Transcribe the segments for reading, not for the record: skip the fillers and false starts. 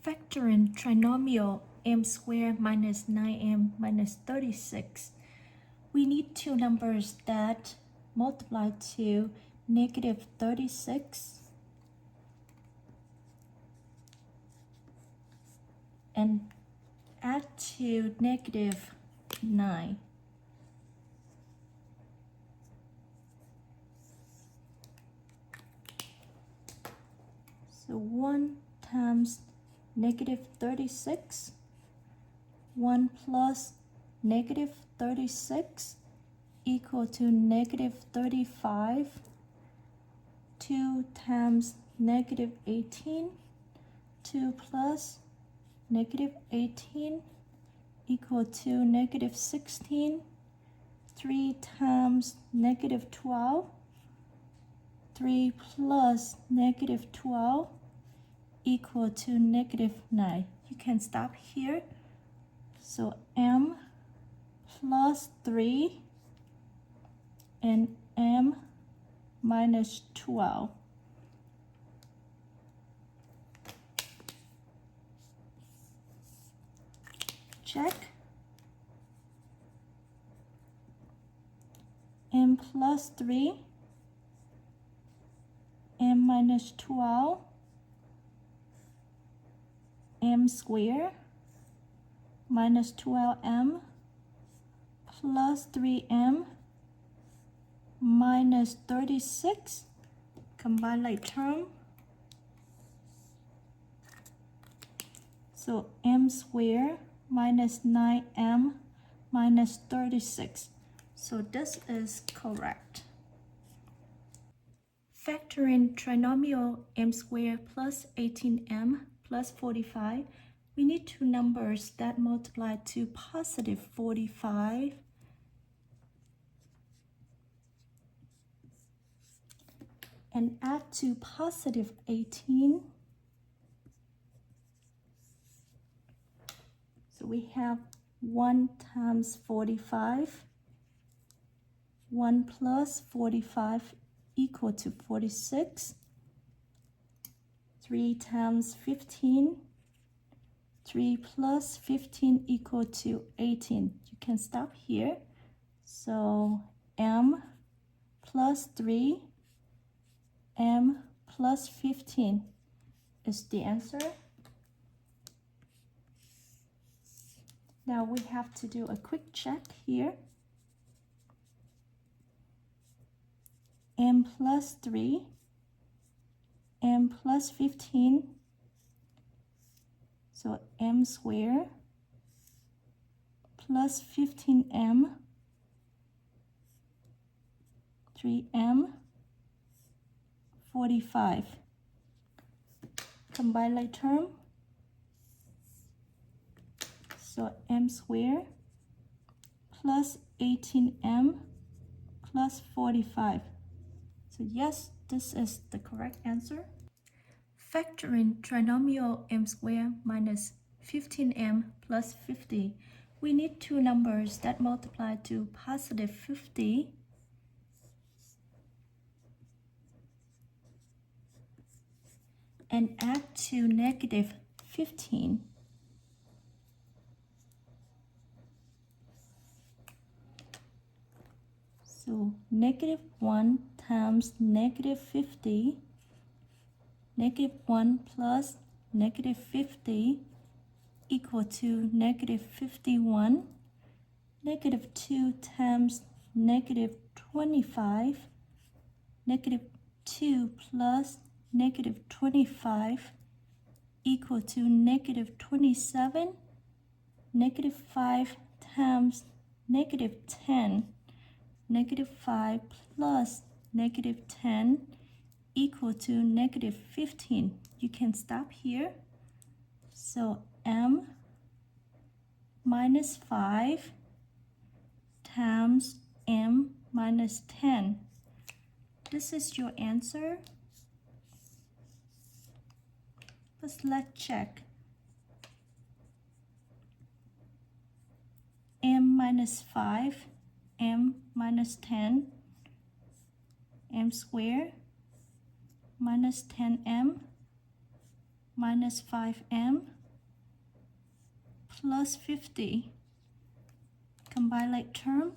Factoring trinomial m squared minus 9m minus 36. We need two numbers that multiply to negative 36 and add to negative 9. So 1 times negative 36, 1 plus negative 36 equal to negative 35, 2 times negative 18, 2 plus negative 18 equal to negative 16, 3 times negative 12, 3 plus negative 12 equal to negative 9. You can stop here. So m plus 3 and m minus 12. Check. M plus 3, m minus 12, m squared minus 12m plus 3m minus 36. Combine like term. So m squared minus 9m minus 36. So this is correct. Factoring trinomial m squared plus 18m plus 45, we need two numbers that multiply to positive 45 and add to positive 18. So we have 1 times 45, 1 plus 45 equal to 46, 3 times 15, 3 plus 15 equal to 18. You can stop here. So m plus 3, m plus 15 is the answer. Now we have to do a quick check here. M plus 3, m plus 15, so m squared plus 15m, 3m, 45. Combine like term. So m squared plus 18m plus 45. So yes, this is the correct answer. Factoring trinomial m squared minus 15m plus 50. We need two numbers that multiply to positive 50 and add to negative 15. So negative 1 times negative 50, negative 1 plus negative 50 equal to negative 51, negative 2 times negative 25, negative 2 plus negative 25 equal to negative 27, negative 5 times negative 10, negative 5 plus negative 10 equal to negative 15. You can stop here. So m minus 5 times m minus 10. This is your answer. But let's check. M minus 5, m minus 10, m squared minus 10m minus 5m plus 50. Combine like term,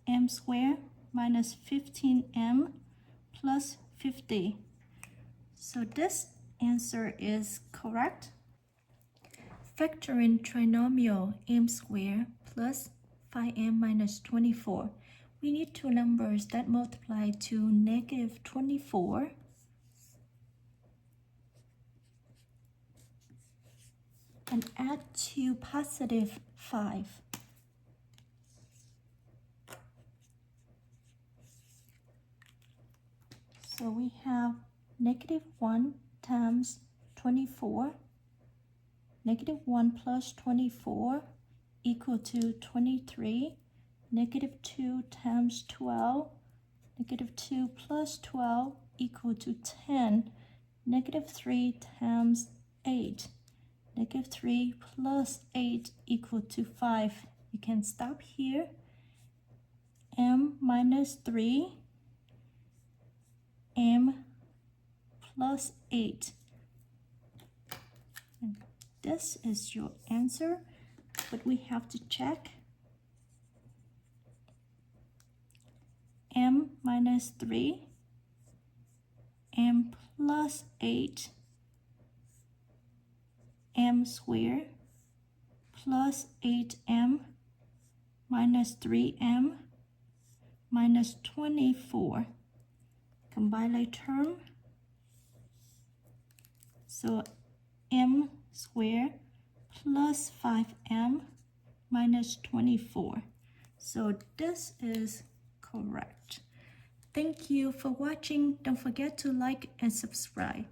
m squared minus 15m plus 50. So this answer is correct. Factoring trinomial m squared plus 5m minus 24. We need two numbers that multiply to negative 24 and add to positive 5. So we have negative 1 times 24. Negative 1 plus 24 equal to 23. Negative 2 times 12. Negative 2 plus 12 equal to 10. Negative 3 times 8. Negative 3 plus 8 equal to 5. You can stop here. M minus 3. M plus 8. And this is your answer, but we have to check. M minus 3, M plus 8, M squared plus 8M minus 3M minus 24. Combine like term. So M squared plus 5M minus 24. So this is correct. Thank you for watching. Don't forget to like and subscribe.